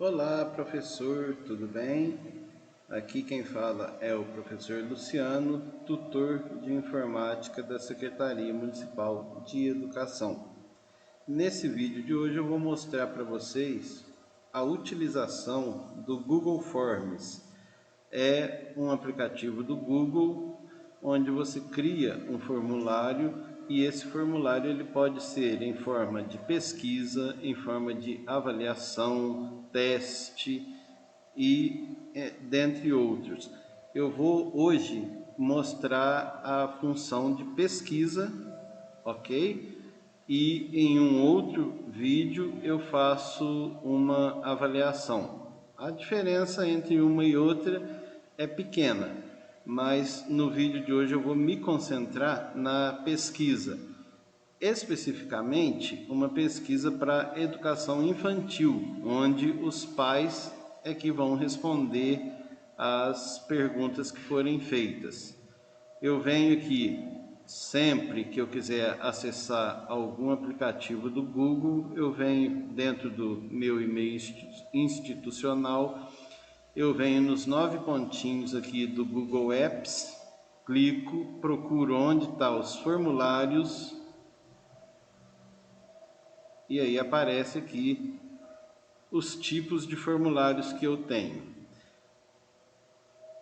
Olá, professor, tudo bem? Aqui quem fala é o professor Luciano, tutor de informática da Secretaria Municipal de Educação. Nesse vídeo de hoje eu vou mostrar para vocês a utilização do Google Forms. É um aplicativo do Google onde você cria um formulário e esse formulário ele pode ser em forma de pesquisa, em forma de avaliação, teste e dentre outros. Eu vou hoje mostrar a função de pesquisa, ok? E em um outro vídeo eu faço uma avaliação. A diferença entre uma e outra é pequena, mas no vídeo de hoje eu vou me concentrar na pesquisa. Especificamente, uma pesquisa para educação infantil, onde os pais é que vão responder as perguntas que forem feitas. Eu venho aqui, sempre que eu quiser acessar algum aplicativo do Google, eu venho dentro do meu e-mail institucional, eu venho nos 9 pontinhos aqui do Google Apps, clico, procuro onde estão os formulários, e aí aparece aqui os tipos de formulários que eu tenho.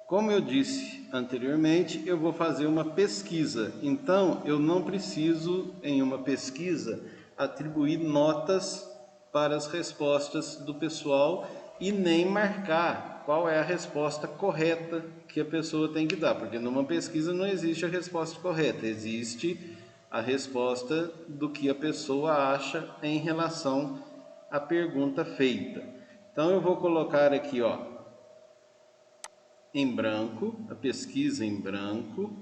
Como eu disse anteriormente, eu vou fazer uma pesquisa, então eu não preciso, em uma pesquisa, atribuir notas para as respostas do pessoal e nem marcar qual é a resposta correta que a pessoa tem que dar, porque numa pesquisa não existe a resposta correta, existe a resposta do que a pessoa acha em relação à pergunta feita. Então eu vou colocar aqui, ó, em branco, a pesquisa em branco,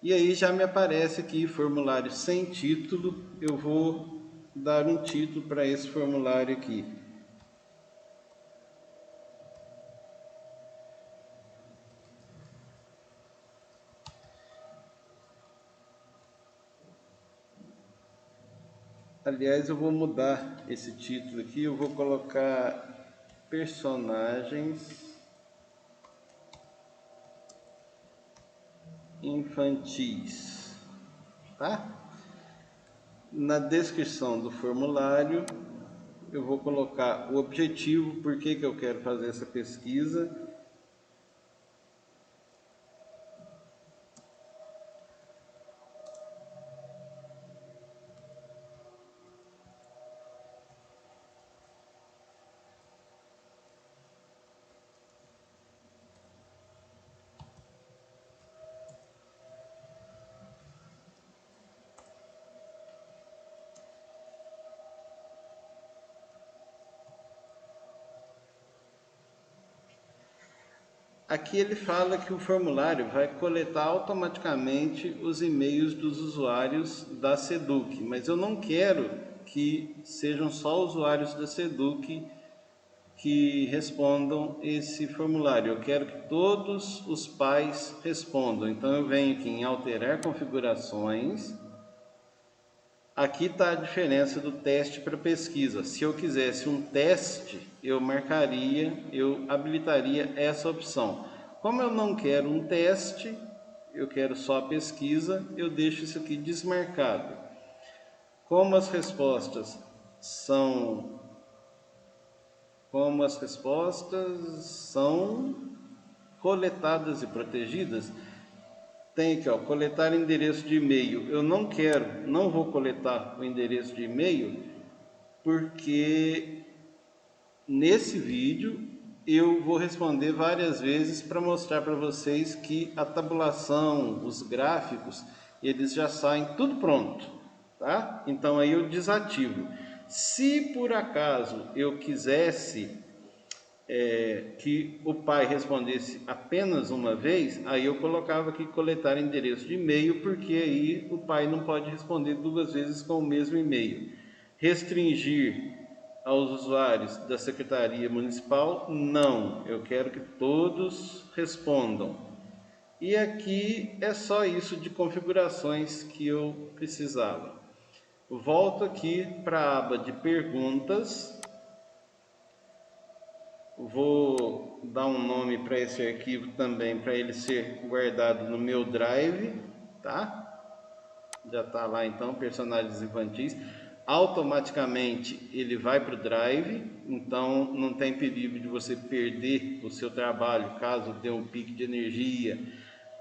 e aí já me aparece aqui formulário sem título. Eu vou dar um título para esse formulário aqui. Aliás, eu vou mudar esse título aqui, eu vou colocar personagens infantis, tá? Na descrição do formulário, eu vou colocar o objetivo, por que eu quero fazer essa pesquisa. Aqui ele fala que o formulário vai coletar automaticamente os e-mails dos usuários da Seduc, mas eu não quero que sejam só usuários da Seduc que respondam esse formulário. Eu quero que todos os pais respondam. Então eu venho aqui em alterar configurações. Aqui está a diferença do teste para pesquisa. Se eu quisesse um teste, eu marcaria, eu habilitaria essa opção. Como eu não quero um teste, eu quero só a pesquisa, eu deixo isso aqui desmarcado. Como as respostas são coletadas e protegidas, tem aqui, ó, coletar endereço de e-mail. Eu não vou coletar o endereço de e-mail, porque nesse vídeo eu vou responder várias vezes para mostrar para vocês que a tabulação, os gráficos, eles já saem tudo pronto, tá? Então aí eu desativo. Se por acaso eu quisesse que o pai respondesse apenas uma vez, aí eu colocava aqui coletar endereço de e-mail, porque aí o pai não pode responder 2 vezes com o mesmo e-mail. Restringir aos usuários da Secretaria Municipal, não, eu quero que todos respondam. E aqui é só isso de configurações que eu precisava. Volto aqui para a aba de perguntas. vou dar um nome para esse arquivo também, para ele ser guardado no meu Drive, tá? Já está lá então, personagens infantis. Automaticamente ele vai para o Drive, então não tem perigo de você perder o seu trabalho caso dê um pico de energia,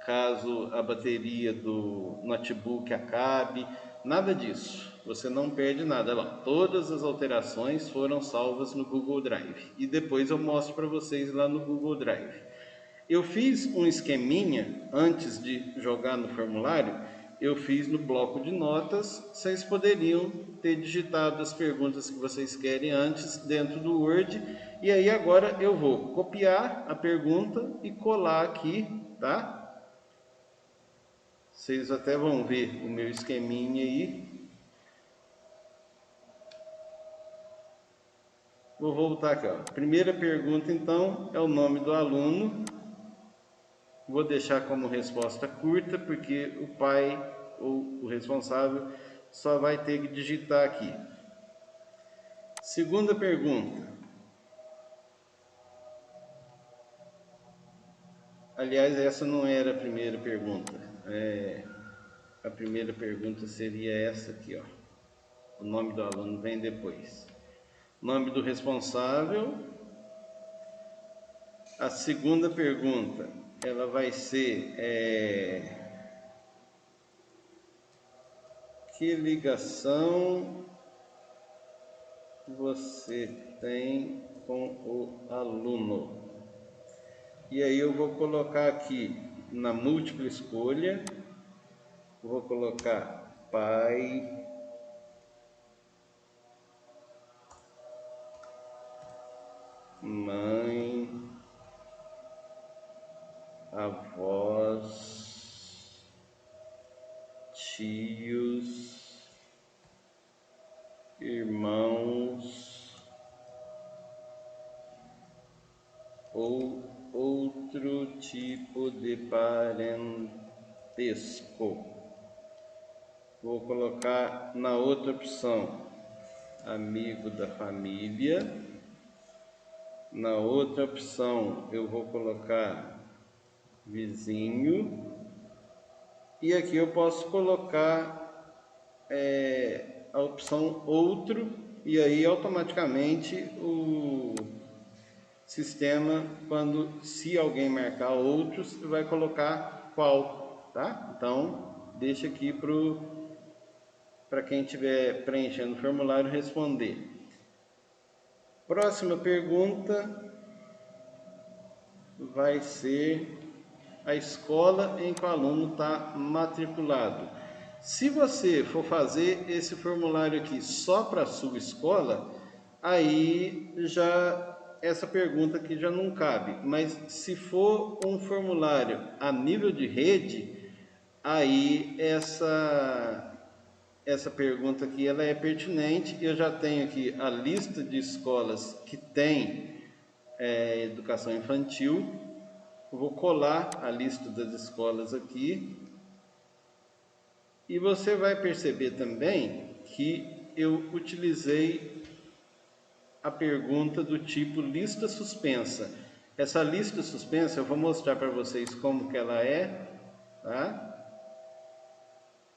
caso a bateria do notebook acabe, nada disso. Você não perde nada. Lá, todas as alterações foram salvas no Google Drive e depois eu mostro para vocês lá no Google Drive. Eu fiz um esqueminha antes de jogar no formulário, eu fiz no bloco de notas, vocês poderiam ter digitado as perguntas que vocês querem antes dentro do Word, e aí agora eu vou copiar a pergunta e colar aqui, tá? Vocês até vão ver o meu esqueminha aí. Vou voltar aqui, ó. Primeira pergunta então é o nome do aluno. Vou deixar como resposta curta, porque o pai ou o responsável só vai ter que digitar aqui. Segunda pergunta. Aliás, essa não era a primeira pergunta. A primeira pergunta seria essa aqui, ó. O nome do aluno vem depois. Nome do responsável. A segunda pergunta, ela vai ser que ligação você tem com o aluno? E aí eu vou colocar aqui na múltipla escolha, vou colocar pai, mãe, avós, tios, irmãos ou outro tipo de parentesco. Vou colocar na outra opção amigo da família. Na outra opção eu vou colocar vizinho. E aqui eu posso colocar a opção outro, e aí automaticamente o sistema, se alguém marcar outros, vai colocar qual, tá? Então deixa aqui para quem estiver preenchendo o formulário responder. Próxima pergunta vai ser a escola em que o aluno está matriculado. Se você for fazer esse formulário aqui só para a sua escola, aí já essa pergunta aqui já não cabe. Mas se for um formulário a nível de rede, aí essa pergunta aqui ela é pertinente. Eu já tenho aqui a lista de escolas que tem educação infantil. Eu vou colar a lista das escolas aqui. E você vai perceber também que eu utilizei a pergunta do tipo lista suspensa. Essa lista suspensa eu vou mostrar para vocês como que ela é, tá?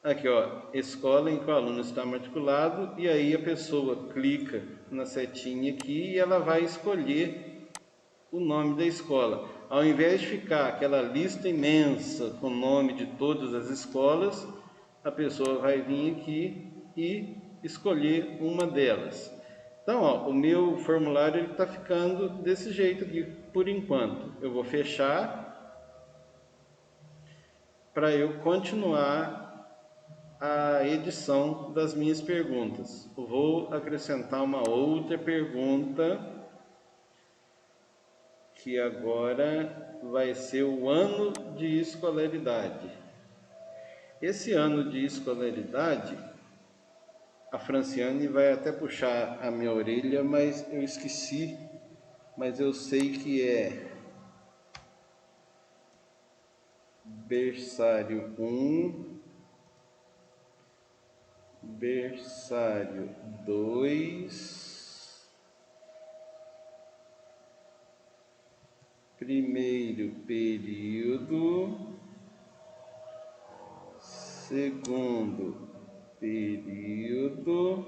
Aqui, ó, escola em que o aluno está matriculado, e aí a pessoa clica na setinha aqui e ela vai escolher o nome da escola. Ao invés de ficar aquela lista imensa com o nome de todas as escolas, a pessoa vai vir aqui e escolher uma delas. Então, ó, o meu formulário está ficando desse jeito aqui por enquanto. Eu vou fechar para eu continuar a edição das minhas perguntas. Eu vou acrescentar uma outra pergunta, que agora vai ser o ano de escolaridade. Esse ano de escolaridade, a Franciane vai até puxar a minha orelha, mas eu esqueci, mas eu sei que é berçário 1, berçário 2, primeiro período, segundo período.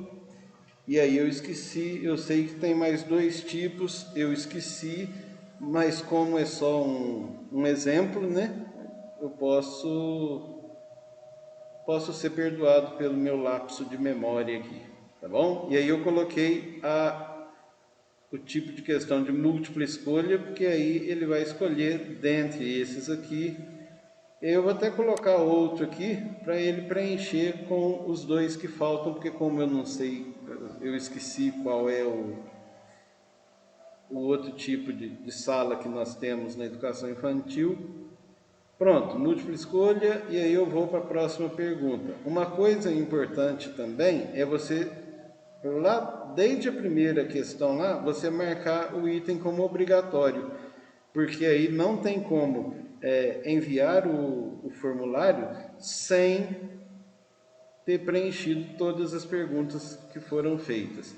E aí eu esqueci, eu sei que tem mais dois tipos, eu esqueci, mas como é só um exemplo, né? Eu posso ser perdoado pelo meu lapso de memória aqui, tá bom? E aí eu coloquei o tipo de questão de múltipla escolha, porque aí ele vai escolher dentre esses aqui. Eu vou até colocar outro aqui para ele preencher com os dois que faltam, porque como eu não sei, eu esqueci qual é o outro tipo de sala que nós temos na educação infantil. Pronto, múltipla escolha, e aí eu vou para a próxima pergunta. Uma coisa importante também é você, lá desde a primeira questão lá, você marcar o item como obrigatório, porque aí não tem como enviar o formulário sem ter preenchido todas as perguntas que foram feitas.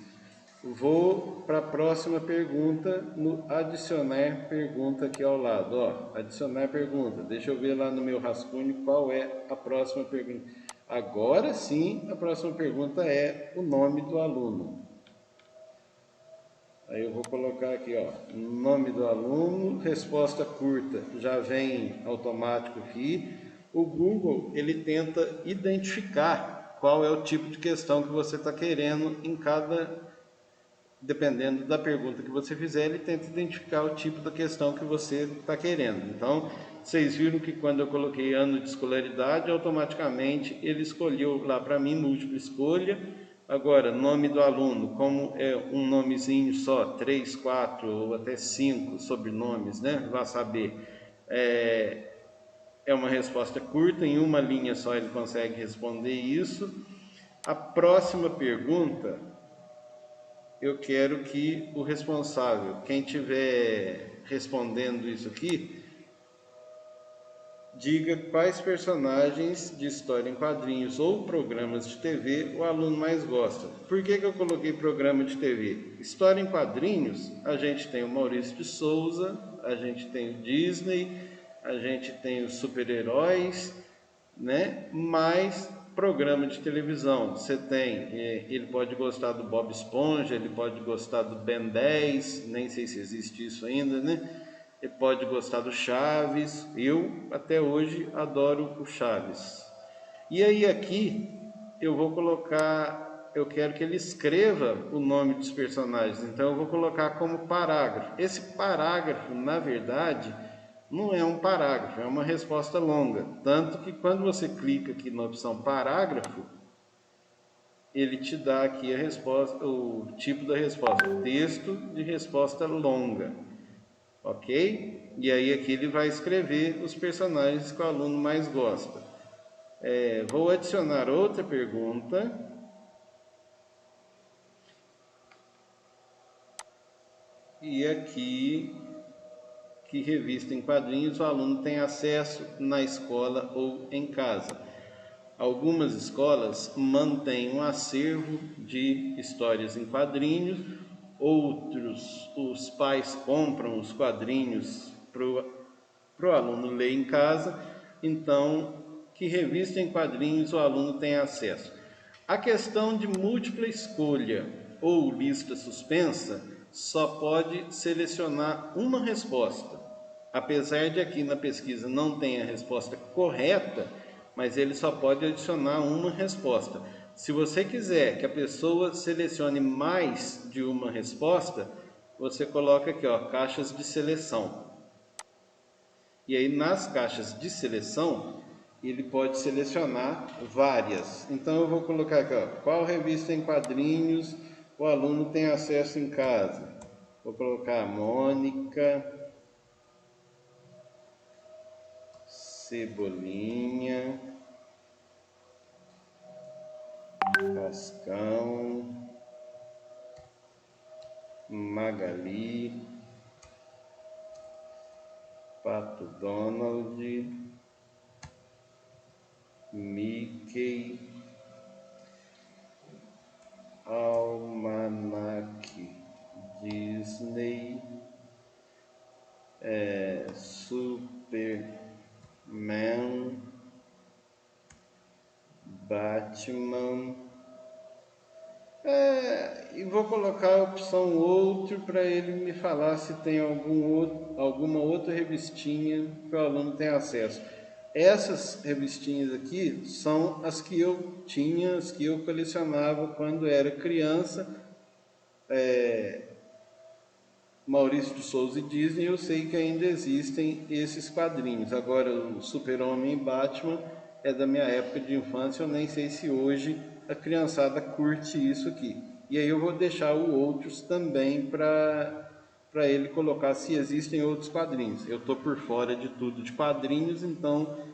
Vou para a próxima pergunta, no adicionar pergunta aqui ao lado. Ó, adicionar pergunta. Deixa eu ver lá no meu rascunho qual é a próxima pergunta. Agora sim, a próxima pergunta é o nome do aluno. Aí eu vou colocar aqui, ó, nome do aluno, resposta curta, já vem automático aqui. O Google, ele tenta identificar qual é o tipo de questão que você está querendo em cada, dependendo da pergunta que você fizer, ele tenta identificar o tipo da questão que você está querendo. Então, vocês viram que quando eu coloquei ano de escolaridade, automaticamente ele escolheu lá para mim múltipla escolha. Agora, nome do aluno, como é um nomezinho só, 3, 4 ou até 5 sobrenomes, né? Vá saber. É uma resposta curta, em uma linha só ele consegue responder isso. A próxima pergunta, eu quero que o responsável, quem estiver respondendo isso aqui, diga quais personagens de história em quadrinhos ou programas de TV o aluno mais gosta. Por que eu coloquei programa de TV? História em quadrinhos, a gente tem o Maurício de Souza, a gente tem o Disney, a gente tem os super-heróis, né? Mas programa de televisão, você tem, ele pode gostar do Bob Esponja, ele pode gostar do Ben 10, nem sei se existe isso ainda, né? Ele pode gostar do Chaves, eu até hoje adoro o Chaves. E aí aqui eu vou colocar, eu quero que ele escreva o nome dos personagens, então eu vou colocar como parágrafo. Esse parágrafo, na verdade, não é um parágrafo, é uma resposta longa. Tanto que quando você clica aqui na opção parágrafo, ele te dá aqui a resposta, o tipo da resposta, texto de resposta longa, ok? E aí aqui ele vai escrever os personagens que o aluno mais gosta. Vou adicionar outra pergunta. E aqui, que revista em quadrinhos o aluno tem acesso na escola ou em casa. Algumas escolas mantêm um acervo de histórias em quadrinhos, outros, os pais compram os quadrinhos para o aluno ler em casa, então, que revista em quadrinhos o aluno tem acesso? A questão de múltipla escolha ou lista suspensa só pode selecionar uma resposta. Apesar de aqui na pesquisa não ter a resposta correta, mas ele só pode adicionar uma resposta. Se você quiser que a pessoa selecione mais de uma resposta, você coloca aqui, ó, caixas de seleção. E aí nas caixas de seleção, ele pode selecionar várias. Então eu vou colocar aqui, ó, qual revista em quadrinhos o aluno tem acesso em casa. Vou colocar Mônica, Cebolinha, Cascão, Magali, Pato Donald, Mickey, Almanac Disney, Superman, Batman, e vou colocar a opção outro para ele me falar se tem alguma outra revistinha que o aluno tem acesso. Essas revistinhas aqui são as que eu tinha, as que eu colecionava quando era criança. Maurício de Souza e Disney, eu sei que ainda existem esses quadrinhos. Agora, o Super-Homem e Batman é da minha época de infância, eu nem sei se hoje a criançada curte isso aqui. E aí eu vou deixar o outros também para ele colocar se existem outros quadrinhos. Eu estou por fora de tudo de quadrinhos, então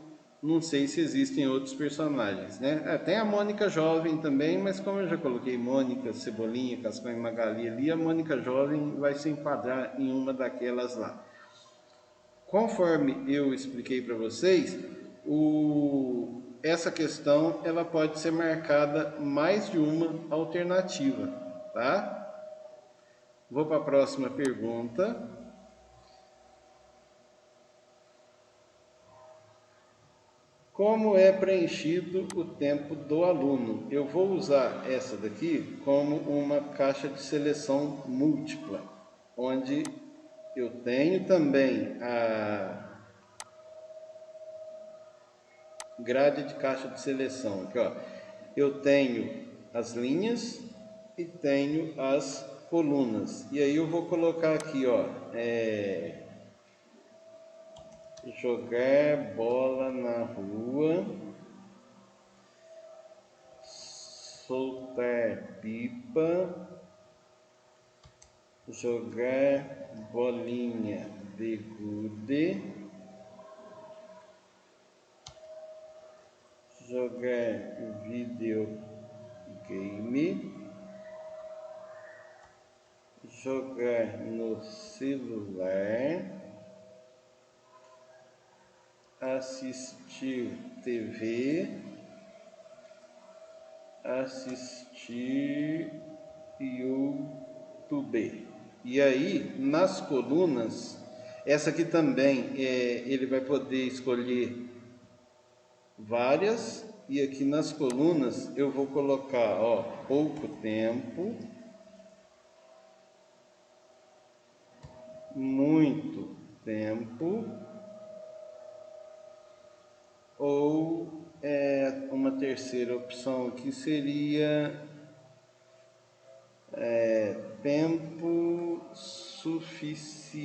não sei se existem outros personagens, né? Tem a Mônica Jovem também, mas como eu já coloquei Mônica, Cebolinha, Cascão e Magali ali, a Mônica Jovem vai se enquadrar em uma daquelas lá. Conforme eu expliquei para vocês, essa questão ela pode ser marcada mais de uma alternativa, tá? Vou para a próxima pergunta. Como é preenchido o tempo do aluno? Eu vou usar essa daqui como uma caixa de seleção múltipla, onde eu tenho também a grade de caixa de seleção. Aqui, ó. Eu tenho as linhas e tenho as colunas. E aí eu vou colocar aqui, ó, jogar bola na rua, soltar pipa, jogar bolinha de gude, jogar videogame, jogar no celular, assistir TV, assistir YouTube. E aí, nas colunas, essa aqui também ele vai poder escolher várias, e aqui nas colunas eu vou colocar, ó, pouco tempo, muito tempo, ou uma terceira opção aqui seria tempo suficiente.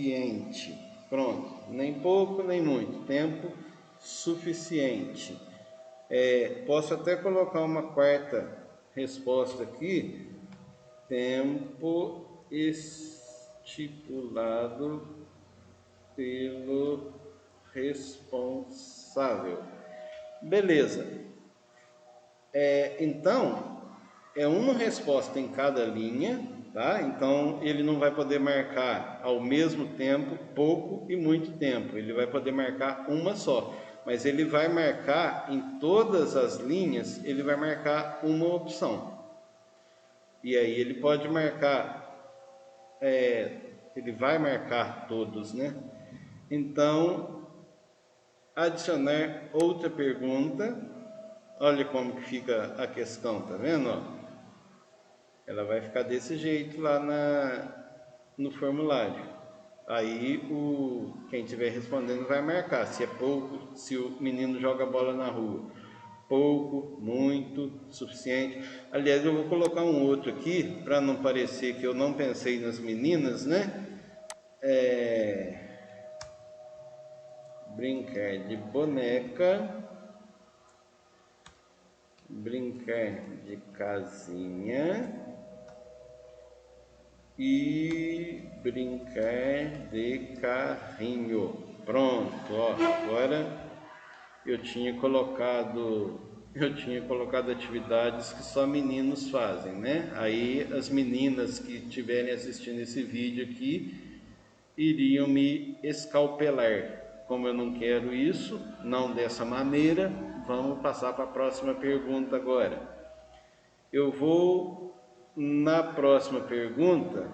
Pronto, nem pouco nem muito, tempo suficiente. Posso até colocar uma quarta resposta aqui, tempo estipulado pelo responsável. Beleza. Então, é uma resposta em cada linha, tá? Então, ele não vai poder marcar ao mesmo tempo pouco e muito tempo. Ele vai poder marcar uma só. Mas ele vai marcar em todas as linhas, ele vai marcar uma opção. E aí ele pode marcar, ele vai marcar todos, né? Então, adicionar outra pergunta. Olha como que fica a questão, tá vendo? Ela vai ficar desse jeito lá no formulário. Aí quem estiver respondendo vai marcar se é pouco, se o menino joga bola na rua. Pouco, muito, suficiente. Aliás, eu vou colocar um outro aqui, para não parecer que eu não pensei nas meninas, né? Brincar de boneca, brincar de casinha e brincar de carrinho. Pronto, ó, agora eu tinha colocado atividades que só meninos fazem, né? Aí as meninas que estiverem assistindo esse vídeo aqui iriam me escalpelar. Como eu não quero isso, não dessa maneira, vamos passar para a próxima pergunta agora. Eu vou, na próxima pergunta,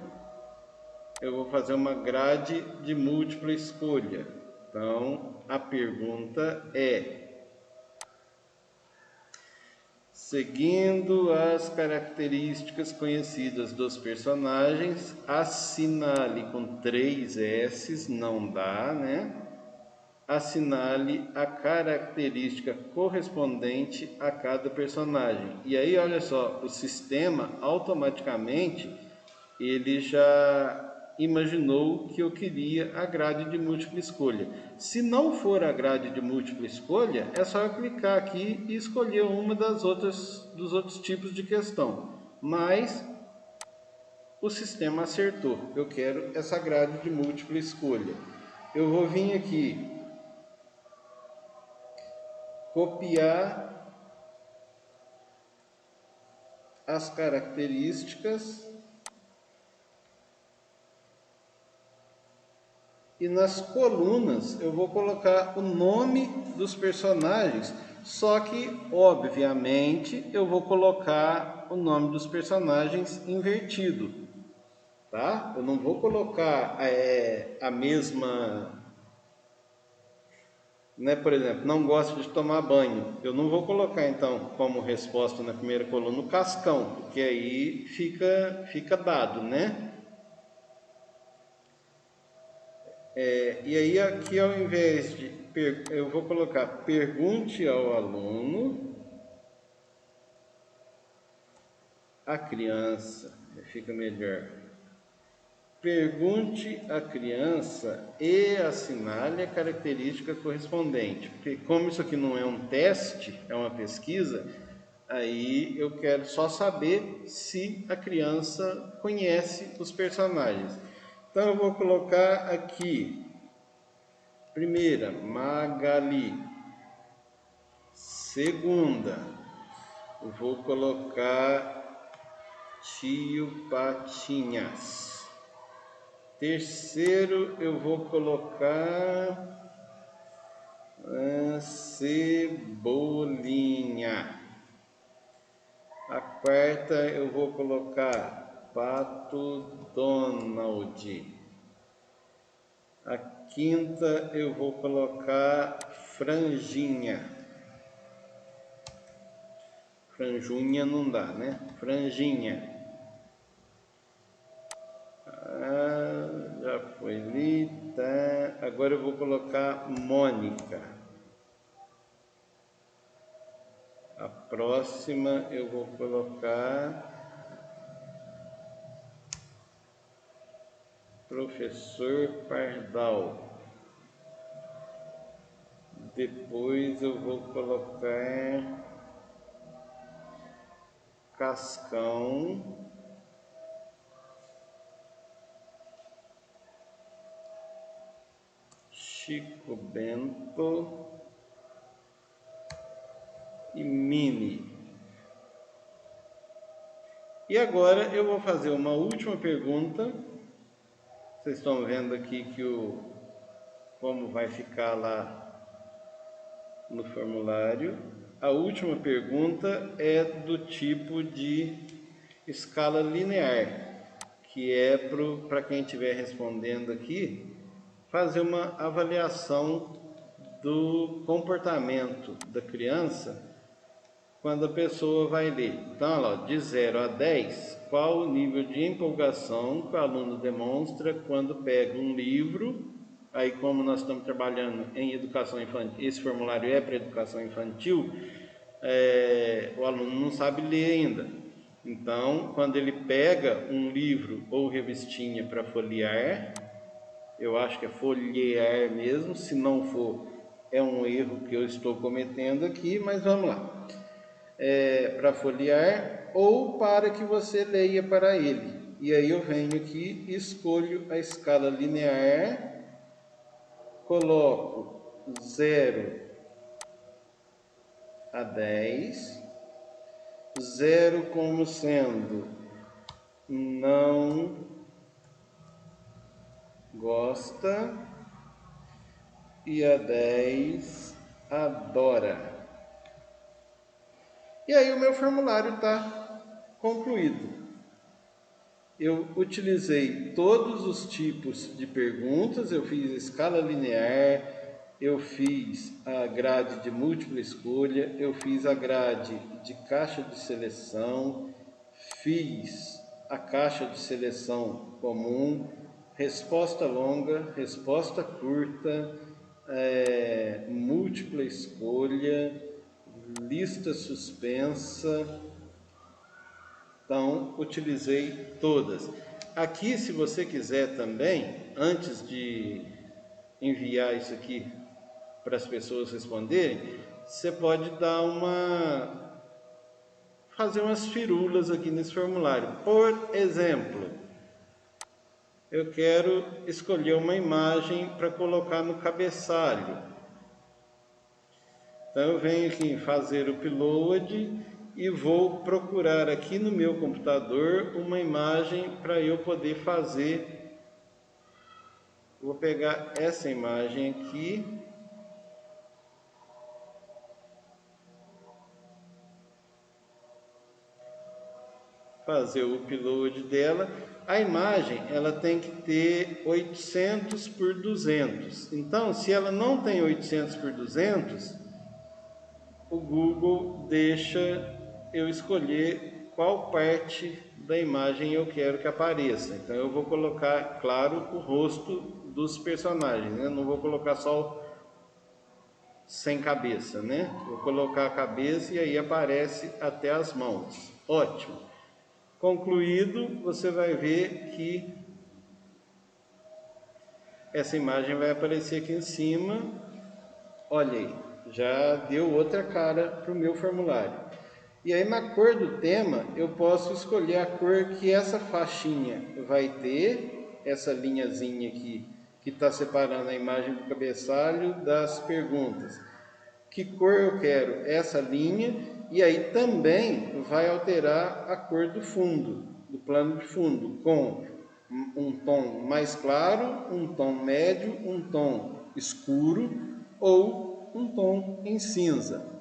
eu vou fazer uma grade de múltipla escolha. Então, a pergunta é: seguindo as características conhecidas dos personagens, assinale com 3 S, não dá, né? Assinale a característica correspondente a cada personagem. E aí, olha só, o sistema automaticamente ele já imaginou que eu queria a grade de múltipla escolha. Se não for a grade de múltipla escolha, é só eu clicar aqui e escolher uma dos outros tipos de questão. Mas o sistema acertou. Eu quero essa grade de múltipla escolha. Eu vou vir aqui copiar as características e nas colunas eu vou colocar o nome dos personagens, só que obviamente eu vou colocar o nome dos personagens invertido, tá? Eu não vou colocar a mesma, né? Por exemplo, não gosto de tomar banho. Eu não vou colocar então como resposta na primeira coluna o Cascão, porque aí fica dado, né? E aí aqui ao invés de eu vou colocar pergunte ao aluno, a criança, fica melhor. Pergunte à criança e assinale a característica correspondente. Porque como isso aqui não é um teste, é uma pesquisa, aí eu quero só saber se a criança conhece os personagens. Então eu vou colocar aqui, primeira, Magali. Segunda, eu vou colocar Tio Patinhas. Terceiro, eu vou colocar Cebolinha. A quarta, eu vou colocar Pato Donald. A quinta, eu vou colocar Franjinha. Franjunha não dá, né? Franjinha. Já foi ali, tá? Agora eu vou colocar Mônica. A próxima eu vou colocar Professor Pardal. Depois eu vou colocar Cascão. Chico Bento e Mini. E agora eu vou fazer uma última pergunta. Vocês estão vendo aqui que como vai ficar lá no formulário. A última pergunta é do tipo de escala linear, que é para quem estiver respondendo aqui, fazer uma avaliação do comportamento da criança quando a pessoa vai ler. Então, olha lá, de 0 a 10, qual o nível de empolgação que o aluno demonstra quando pega um livro. Aí, como nós estamos trabalhando em educação infantil, esse formulário é para educação infantil, o aluno não sabe ler ainda. Então, quando ele pega um livro ou revistinha para folhear, eu acho que é folhear mesmo, se não for, é um erro que eu estou cometendo aqui, mas vamos lá. Para folhear ou para que você leia para ele. E aí eu venho aqui, escolho a escala linear, coloco 0 a 10, 0 como sendo não gosta e a 10 adora. E aí o meu formulário está concluído. Eu utilizei todos os tipos de perguntas, eu fiz escala linear, eu fiz a grade de múltipla escolha, eu fiz a grade de caixa de seleção, fiz a caixa de seleção comum, resposta longa, resposta curta, múltipla escolha, lista suspensa. Então, utilizei todas. Aqui, se você quiser também, antes de enviar isso aqui para as pessoas responderem, você pode fazer umas firulas aqui nesse formulário. Por exemplo, eu quero escolher uma imagem para colocar no cabeçalho. Então, eu venho aqui em fazer o upload e vou procurar aqui no meu computador uma imagem para eu poder fazer. Vou pegar essa imagem aqui, fazer o upload dela. A imagem ela tem que ter 800 por 200. Então, se ela não tem 800 por 200, o Google deixa eu escolher qual parte da imagem eu quero que apareça. Então eu vou colocar, claro, o rosto dos personagens, né? Não vou colocar só sem cabeça, né? Vou colocar a cabeça e aí aparece até as mãos. Ótimo. Concluído, você vai ver que essa imagem vai aparecer aqui em cima. Olha aí, já deu outra cara para o meu formulário. E aí na cor do tema, eu posso escolher a cor que essa faixinha vai ter, essa linhazinha aqui, que está separando a imagem do cabeçalho das perguntas. Que cor eu quero essa linha, e aí também vai alterar a cor do fundo, do plano de fundo, com um tom mais claro, um tom médio, um tom escuro ou um tom em cinza.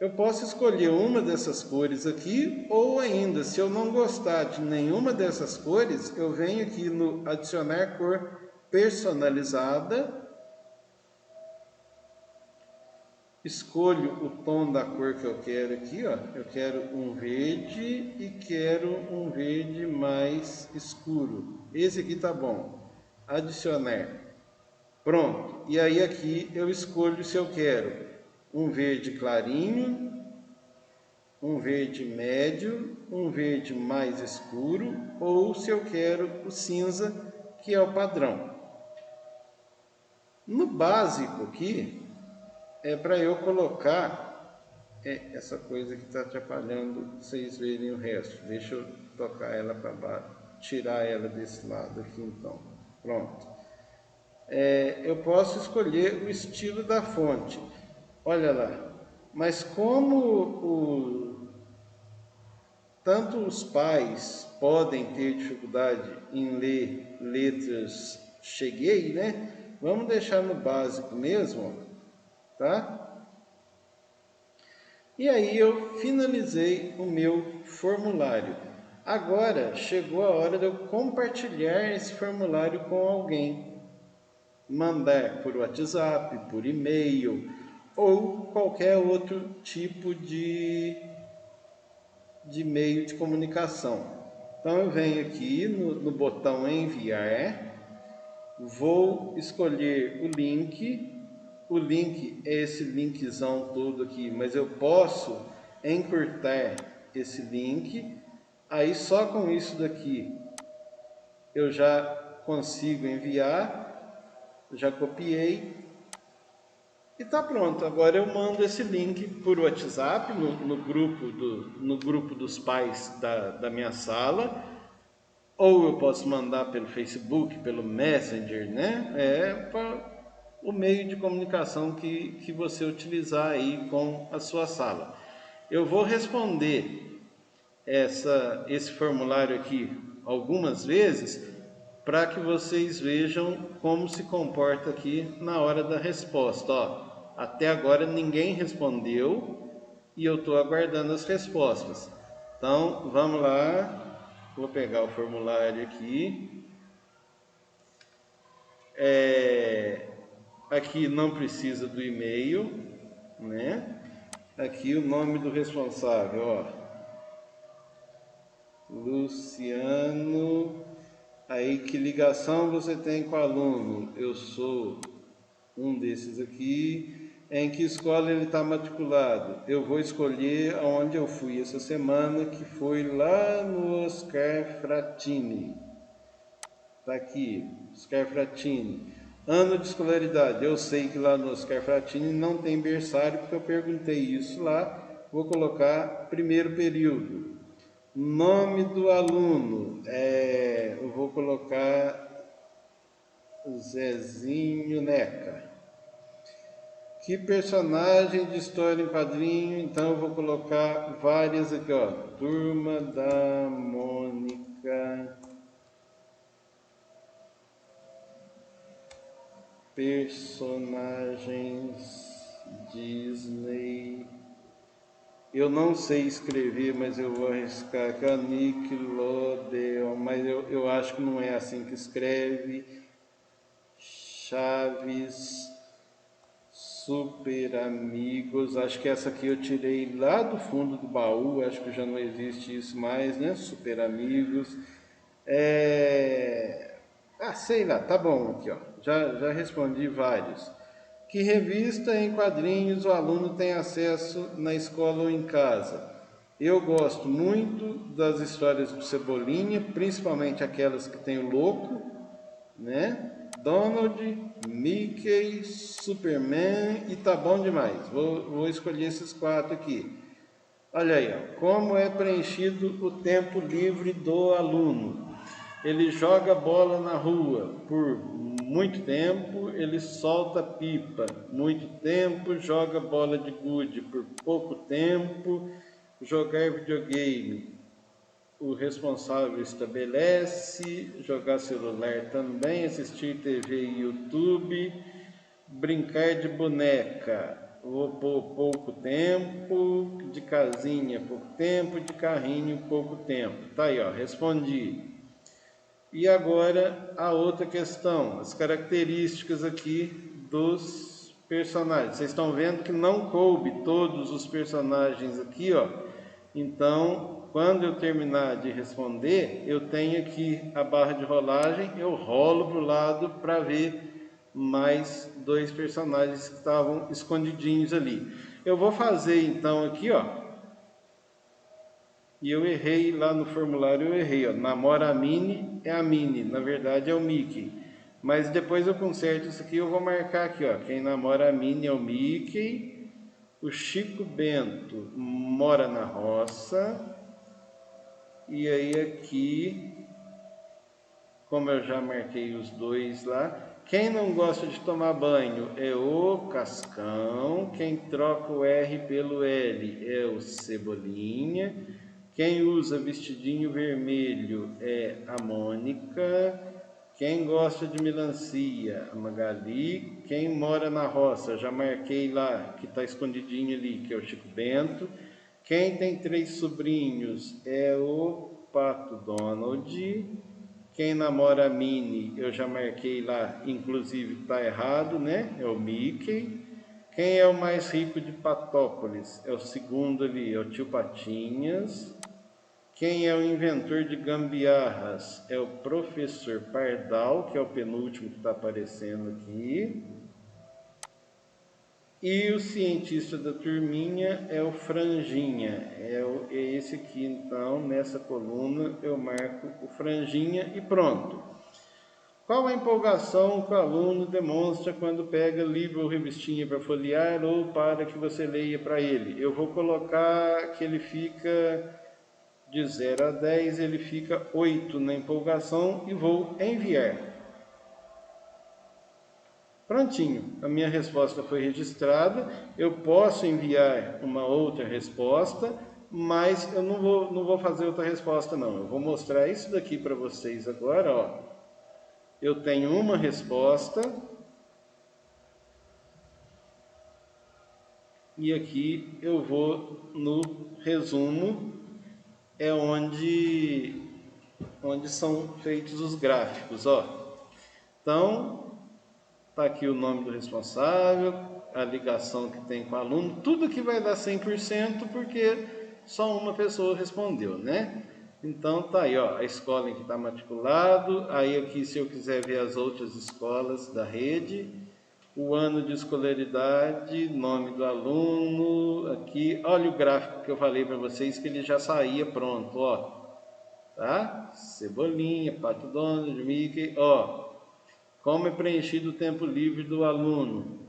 Eu posso escolher uma dessas cores aqui, ou ainda, se eu não gostar de nenhuma dessas cores, eu venho aqui no adicionar cor personalizada, escolho o tom da cor que eu quero aqui, ó. Eu quero um verde e quero um verde mais escuro. Esse aqui tá bom. Adicionar. Pronto. E aí aqui eu escolho se eu quero um verde clarinho, um verde médio, um verde mais escuro, ou se eu quero o cinza, que é o padrão. No básico aqui, é para eu colocar essa coisa que está atrapalhando vocês verem o resto. Deixa eu tocar ela para baixo, tirar ela desse lado aqui então. Pronto. Eu posso escolher o estilo da fonte. Olha lá. Mas como tanto os pais podem ter dificuldade em ler letras cheguei, né? Vamos deixar no básico mesmo, tá? E aí eu finalizei o meu formulário. Agora chegou a hora de eu compartilhar esse formulário com alguém. Mandar por WhatsApp, por e-mail ou qualquer outro tipo de meio de comunicação. Então eu venho aqui no botão enviar, vou escolher o link é esse linkzão todo aqui, mas eu posso encurtar esse link, aí só com isso daqui eu já consigo enviar, já copiei e tá pronto. Agora eu mando esse link por WhatsApp no grupo dos pais da minha sala, ou eu posso mandar pelo Facebook, pelo Messenger, né? O meio de comunicação que você utilizar aí com a sua sala. Eu vou responder esse formulário aqui algumas vezes para que vocês vejam como se comporta aqui na hora da resposta. Ó, até agora ninguém respondeu e eu estou aguardando as respostas. Então, vamos lá. Vou pegar o formulário aqui. Aqui não precisa do e-mail, né? Aqui o nome do responsável, ó. Luciano. Aí que ligação você tem com o aluno? Eu sou um desses aqui. Em que escola ele está matriculado? Eu vou escolher aonde eu fui essa semana, que foi lá no Oscar Fratini. Tá aqui, Oscar Fratini. Ano de escolaridade. Eu sei que lá no Oscar Fratini não tem berçário, porque eu perguntei isso lá. Vou colocar primeiro período. Nome do aluno. Eu vou colocar Zezinho Neca. Que personagem de história em quadrinho? Então eu vou colocar várias aqui, ó. Turma da Mônica. Personagens Disney. Eu não sei escrever, mas eu vou arriscar aqui, ó. Nickelodeon, mas eu acho que não é assim que escreve. Chaves. Super Amigos, acho que essa aqui eu tirei lá do fundo do baú, acho que já não existe isso mais, né? Super Amigos. Sei lá, tá bom aqui, ó. Já respondi vários. Que revista em quadrinhos o aluno tem acesso na escola ou em casa? Eu gosto muito das histórias do Cebolinha, principalmente aquelas que tem o louco, né? Donald, Mickey, Superman e tá bom demais. Vou escolher esses 4 aqui. Olha aí, ó, como é preenchido o tempo livre do aluno. Ele joga bola na rua por muito tempo, ele solta pipa muito tempo, joga bola de gude por pouco tempo, jogar videogame o responsável estabelece, jogar celular também, assistir TV e YouTube, brincar de boneca, vou pôr pouco tempo, de casinha pouco tempo, de carrinho pouco tempo. Tá aí, ó, respondi. E agora a outra questão, as características aqui dos personagens. Vocês estão vendo que não coube todos os personagens aqui, ó. Então, quando eu terminar de responder, eu tenho aqui a barra de rolagem, eu rolo para o lado para ver mais 2 personagens que estavam escondidinhos ali. Eu vou fazer então aqui, ó. E eu errei lá no formulário, eu errei, ó. Namora a Minnie é a Minnie, na verdade é o Mickey. Mas depois eu conserto isso aqui, eu vou marcar aqui, ó. Quem namora a Minnie é o Mickey. O Chico Bento mora na roça. E aí aqui, como eu já marquei os 2 lá, quem não gosta de tomar banho é o Cascão. Quem troca o R pelo L é o Cebolinha. Quem usa vestidinho vermelho é a Mônica. Quem gosta de melancia, a Magali. Quem mora na roça, já marquei lá, que está escondidinho ali, que é o Chico Bento. Quem tem 3 sobrinhos é o Pato Donald. Quem namora a Minnie, eu já marquei lá, inclusive está errado, né? É o Mickey. Quem é o mais rico de Patópolis? É o segundo ali, é o tio Patinhas. Quem é o inventor de gambiarras? É o professor Pardal, que é o penúltimo que está aparecendo aqui. E o cientista da turminha é o Franjinha. É esse aqui, então, nessa coluna eu marco o Franjinha e pronto. Qual a empolgação que o aluno demonstra quando pega livro ou revistinha para folhear ou para que você leia para ele? Eu vou colocar que ele fica de 0 a 10, ele fica 8 na empolgação e vou enviar. Prontinho, a minha resposta foi registrada. Eu posso enviar uma outra resposta, mas eu não vou fazer outra resposta não. Eu vou mostrar isso daqui para vocês agora, ó. Eu tenho uma resposta e aqui eu vou no resumo, é onde onde são feitos os gráficos, ó. Então, tá aqui o nome do responsável, a ligação que tem com o aluno, tudo que vai dar 100% porque só uma pessoa respondeu, né? Então tá aí, ó, a escola em que está matriculado, aí aqui se eu quiser ver as outras escolas da rede, o ano de escolaridade, nome do aluno, aqui, olha o gráfico que eu falei para vocês que ele já saía pronto, ó, tá? Cebolinha, Pato Donald, Mickey, ó, como é preenchido o tempo livre do aluno,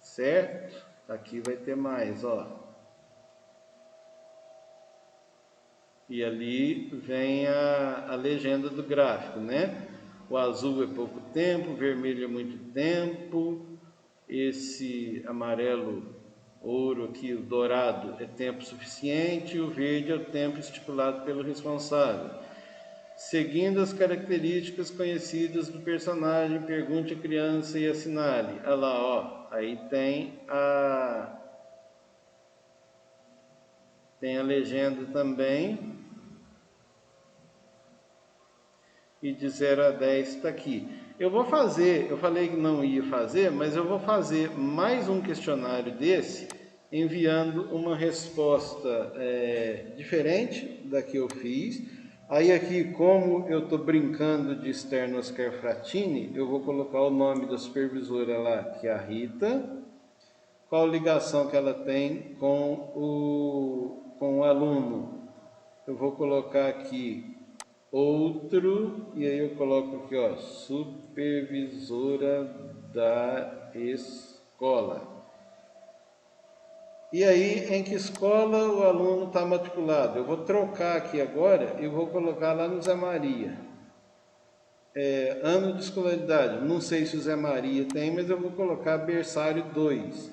certo? Aqui vai ter mais, ó. E ali vem a legenda do gráfico, né? O azul é pouco tempo, o vermelho é muito tempo, esse amarelo ouro aqui, o dourado, é tempo suficiente, e o verde é o tempo estipulado pelo responsável. Seguindo as características conhecidas do personagem, pergunte a criança e assinale. Olha lá, ó, aí tem a legenda também. E de 0 a 10 está aqui. Eu vou fazer, eu falei que não ia fazer, mas eu vou fazer mais um questionário desse, enviando uma resposta diferente da que eu fiz. Aí aqui, como eu estou brincando de externo Oscar Fratini, eu vou colocar o nome da supervisora lá, que é a Rita, qual ligação que ela tem com o aluno. Eu vou colocar aqui outro, e aí eu coloco aqui, ó, supervisora da escola. E aí, em que escola o aluno está matriculado? Eu vou trocar aqui agora e vou colocar lá no Zé Maria. Ano de escolaridade, não sei se o Zé Maria tem, mas eu vou colocar berçário 2.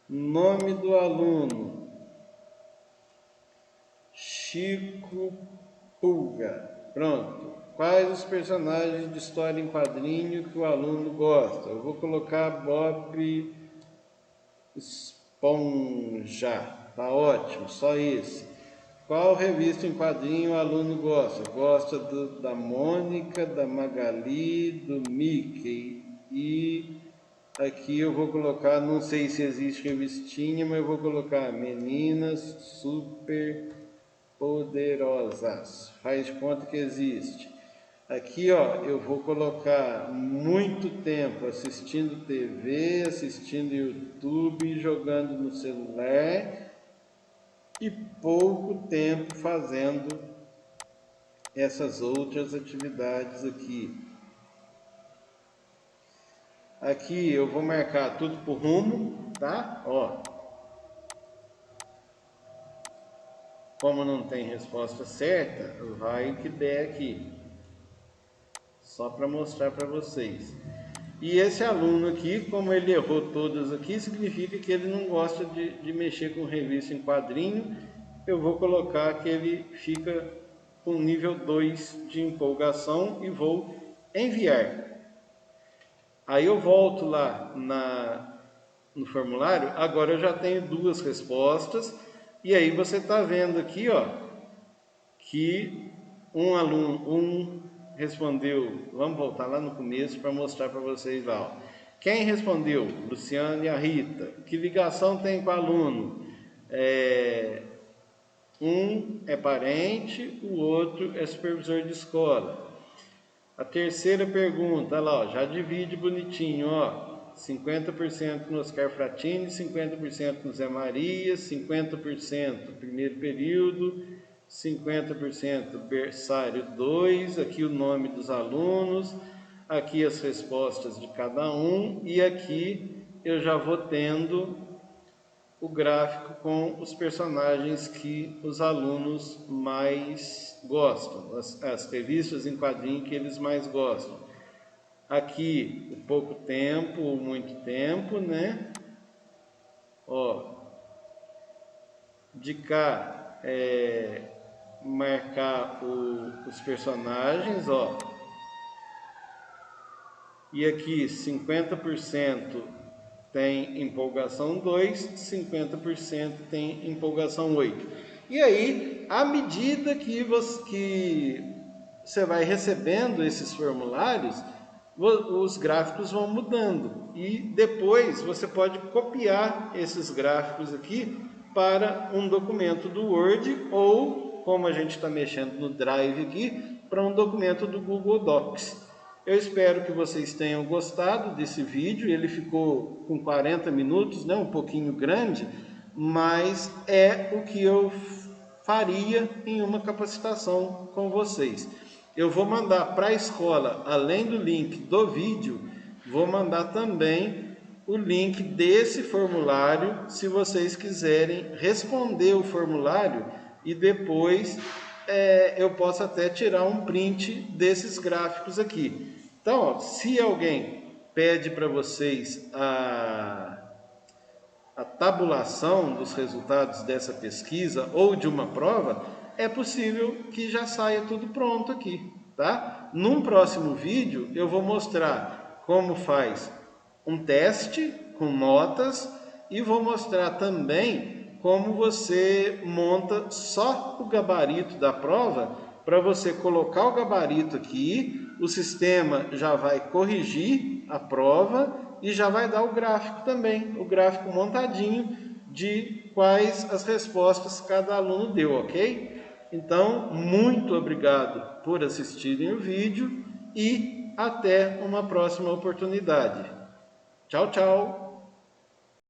Nome do aluno, Chico Pulga. Pronto. Quais os personagens de história em quadrinho que o aluno gosta? Eu vou colocar Bob Esponja. Tá ótimo, só esse. Qual revista em quadrinho o aluno gosta? Gosta da Mônica, da Magali, do Mickey. E aqui eu vou colocar, não sei se existe revistinha, mas eu vou colocar Meninas Super Poderosas. Faz de conta que existe. Aqui, ó, eu vou colocar muito tempo assistindo TV, assistindo YouTube, jogando no celular e pouco tempo fazendo essas outras atividades aqui. Aqui eu vou marcar tudo por rumo, tá? Ó. Como não tem resposta certa, vai o que der aqui. Só para mostrar para vocês. E esse aluno aqui, como ele errou todas aqui, significa que ele não gosta de mexer com revista em quadrinho. Eu vou colocar que ele fica com nível 2 de empolgação e vou enviar. Aí eu volto lá no formulário, agora eu já tenho 2 respostas. E aí você está vendo aqui, ó, que um aluno, respondeu, vamos voltar lá no começo para mostrar para vocês lá, ó. Quem respondeu? Luciano e a Rita. Que ligação tem com o aluno? Um é parente, o outro é supervisor de escola. A terceira pergunta, olha lá, ó, já divide bonitinho, ó. 50% no Oscar Fratini, 50% no Zé Maria, 50% primeiro período, 50% berçário 2, aqui o nome dos alunos, aqui as respostas de cada um, e aqui eu já vou tendo o gráfico com os personagens que os alunos mais gostam, as revistas em quadrinho que eles mais gostam. Aqui o pouco tempo, o muito tempo, né? Ó, de cá marcar os personagens, ó. E aqui 50% tem empolgação 2, 50% tem empolgação 8. E aí, à medida que você vai recebendo esses formulários, os gráficos vão mudando e depois você pode copiar esses gráficos aqui para um documento do Word ou, como a gente está mexendo no Drive aqui, para um documento do Google Docs. Eu espero que vocês tenham gostado desse vídeo. Ele ficou com 40 minutos, né? Um pouquinho grande, mas é o que eu faria em uma capacitação com vocês. Eu vou mandar para a escola, além do link do vídeo, vou mandar também o link desse formulário, se vocês quiserem responder o formulário e depois eu posso até tirar um print desses gráficos aqui. Então, ó, se alguém pede para vocês a tabulação dos resultados dessa pesquisa ou de uma prova, é possível que já saia tudo pronto aqui, tá? Num próximo vídeo eu vou mostrar como faz um teste com notas e vou mostrar também como você monta só o gabarito da prova. Para você colocar o gabarito aqui, o sistema já vai corrigir a prova e já vai dar o gráfico também, o gráfico montadinho de quais as respostas cada aluno deu, ok? Então, muito obrigado por assistirem o vídeo e até uma próxima oportunidade. Tchau, tchau!